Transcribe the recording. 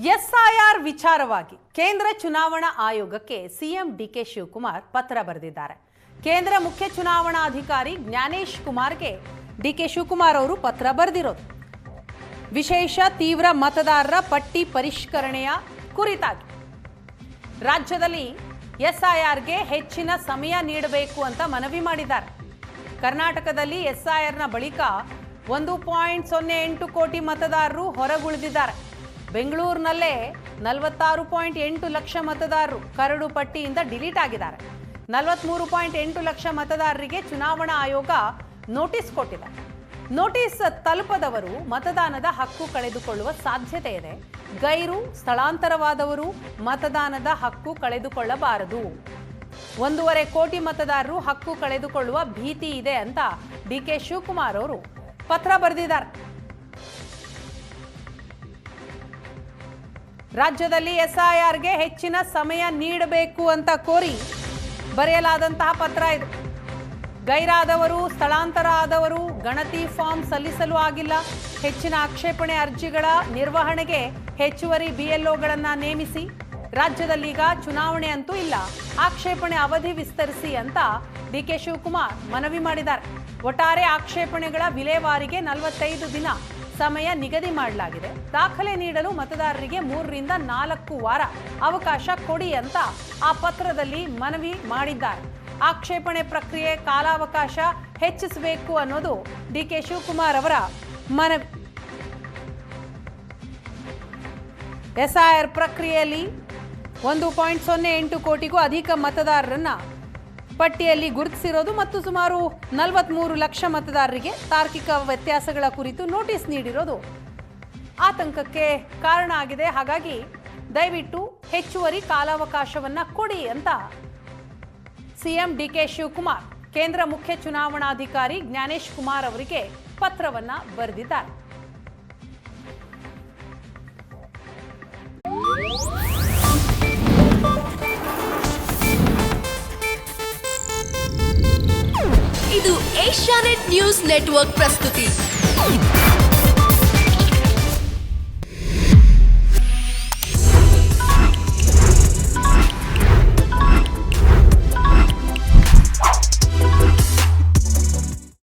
SIR ವಿಚಾರವಾಗಿ ಕೇಂದ್ರ ಚುನಾವಣಾ ಆಯೋಗಕ್ಕೆ ಸಿಎಂ ಡಿಕೆ ಶಿವಕುಮಾರ್ ಪತ್ರ ಬರೆದಿದ್ದಾರೆ. ಕೇಂದ್ರ ಮುಖ್ಯ ಚುನಾವಣಾಧಿಕಾರಿ ಜ್ಞಾನೇಶ್ ಕುಮಾರ್ಗೆ ಡಿಕೆ ಶಿವಕುಮಾರ್ ಅವರು ಪತ್ರ ಬರೆದಿರೋದು ವಿಶೇಷ ತೀವ್ರ ಮತದಾರರ ಪಟ್ಟಿ ಪರಿಷ್ಕರಣೆಯ ಕುರಿತಾಗಿ ರಾಜ್ಯದಲ್ಲಿ ಎಸ್ಐಆರ್ಗೆ ಹೆಚ್ಚಿನ ಸಮಯ ನೀಡಬೇಕು ಅಂತ ಮನವಿ ಮಾಡಿದ್ದಾರೆ. ಕರ್ನಾಟಕದಲ್ಲಿ ಎಸ್ಐಆರ್ನ ಬಳಿಕ 1.08 ಕೋಟಿ ಮತದಾರರು ಹೊರಗುಳಿದಿದ್ದಾರೆ. ಬೆಂಗಳೂರಿನಲ್ಲೇ 46.8 ಲಕ್ಷ ಮತದಾರರು ಕರಡು ಪಟ್ಟಿಯಿಂದ ಡಿಲೀಟ್ ಆಗಿದ್ದಾರೆ. 43.8 ಲಕ್ಷ ಮತದಾರರಿಗೆ ಚುನಾವಣಾ ಆಯೋಗ ನೋಟಿಸ್ ಕೊಟ್ಟಿದೆ. ನೋಟಿಸ್ ತಲುಪದವರು ಮತದಾನದ ಹಕ್ಕು ಕಳೆದುಕೊಳ್ಳುವ ಸಾಧ್ಯತೆ ಇದೆ. ಗೈರು ಸ್ಥಳಾಂತರವಾದವರು ಮತದಾನದ ಹಕ್ಕು ಕಳೆದುಕೊಳ್ಳಬಾರದು. 1.5 ಕೋಟಿ ಮತದಾರರು ಹಕ್ಕು ಕಳೆದುಕೊಳ್ಳುವ ಭೀತಿ ಇದೆ ಅಂತ ಡಿಕೆ ಶಿವಕುಮಾರ್ ಅವರು ಪತ್ರ ಬರೆದಿದ್ದಾರೆ. ರಾಜ್ಯದಲ್ಲಿ ಎಸ್ಐಆರ್ಗೆ ಹೆಚ್ಚಿನ ಸಮಯ ನೀಡಬೇಕು ಅಂತ ಕೋರಿ ಬರೆಯಲಾದಂತಹ ಪತ್ರ ಇದು. ಗೈರಾದವರು, ಸ್ಥಳಾಂತರ ಆದವರು ಗಣತಿ ಫಾರ್ಮ್ ಸಲ್ಲಿಸಲು ಆಗಿಲ್ಲ. ಹೆಚ್ಚಿನ ಆಕ್ಷೇಪಣೆ ಅರ್ಜಿಗಳ ನಿರ್ವಹಣೆಗೆ ಹೆಚ್ಚುವರಿ ಬಿಎಲ್ಒಗಳನ್ನು ನೇಮಿಸಿ. ರಾಜ್ಯದಲ್ಲೀಗ ಚುನಾವಣೆ ಅಂತೂ ಇಲ್ಲ, ಆಕ್ಷೇಪಣೆ ಅವಧಿ ವಿಸ್ತರಿಸಿ ಅಂತ ಡಿಕೆ ಶಿವಕುಮಾರ್ ಮನವಿ ಮಾಡಿದ್ದಾರೆ. ಒಟ್ಟಾರೆ ಆಕ್ಷೇಪಣೆಗಳ ವಿಲೇವಾರಿಗೆ 45 ದಿನ ಸಮಯ ನಿಗದಿ ಮಾಡಲಾಗಿದೆ. ದಾಖಲೆ ನೀಡಲು ಮತದಾರರಿಗೆ 3 ರಿಂದ 4 ವಾರ ಅವಕಾಶ ಕೊಡಿ ಅಂತ ಆ ಪತ್ರದಲ್ಲಿ ಮನವಿ ಮಾಡಿದ್ದಾರೆ. ಆಕ್ಷೇಪಣೆ ಪ್ರಕ್ರಿಯೆ ಕಾಲಾವಕಾಶ ಹೆಚ್ಚಿಸಬೇಕು ಅನ್ನೋದು ಡಿಕೆ ಶಿವಕುಮಾರ್ ಅವರ ಮನವಿ. ಎಸ್ಐಆರ್ ಪ್ರಕ್ರಿಯೆಯಲ್ಲಿ 1.08 ಕೋಟಿಗೂ ಅಧಿಕ ಮತದಾರರನ್ನ ಪಟ್ಟಿಯಲ್ಲಿ ಗುರುತಿಸಿರೋದು ಮತ್ತು ಸುಮಾರು 43 ಲಕ್ಷ ಮತದಾರರಿಗೆ ತಾರ್ಕಿಕ ವ್ಯತ್ಯಾಸಗಳ ಕುರಿತು ನೋಟಿಸ್ ನೀಡಿರೋದು ಆತಂಕಕ್ಕೆ ಕಾರಣ ಆಗಿದೆ. ಹಾಗಾಗಿ ದಯವಿಟ್ಟು ಹೆಚ್ಚುವರಿ ಕಾಲಾವಕಾಶವನ್ನ ಕೊಡಿ ಅಂತ ಸಿಎಂ ಡಿಕೆ ಶಿವಕುಮಾರ್ ಕೇಂದ್ರ ಮುಖ್ಯ ಚುನಾವಣಾಧಿಕಾರಿ ಜ್ಞಾನೇಶ್ ಕುಮಾರ್ ಅವರಿಗೆ ಪತ್ರವನ್ನ ಬರೆದಿದ್ದಾರೆ. ಇದು ಏಷ್ಯಾನೆಟ್ ನ್ಯೂಸ್ ನೆಟ್ವರ್ಕ್ ಪ್ರಸ್ತುತಿ.